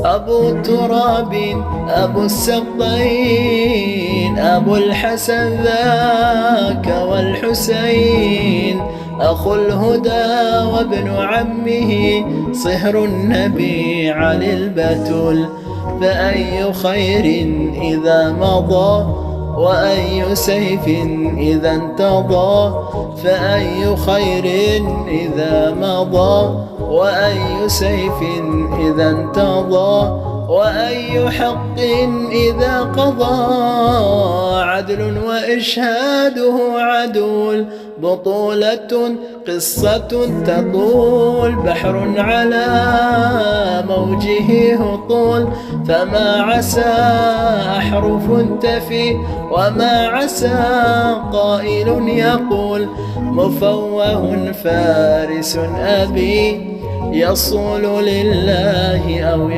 أبو تراب أبو السبطين، أبو الحسن ذاك والحسين، أخو الهدى وابن عمه، صهر النبي علي البتول. فأي خير إذا مضى، وأي سيف إذا انتضى، فأي خير إذا مضى، وأي سيف إذا انتضى، وأي حق إذا قضى. عدل وإشهاده عدول، بطولة قصة تطول، بحر على موجه هطول. فما عسى أحرف تفي، وما عسى قائل يقول، مفوه فارس أبي، يصول لله أو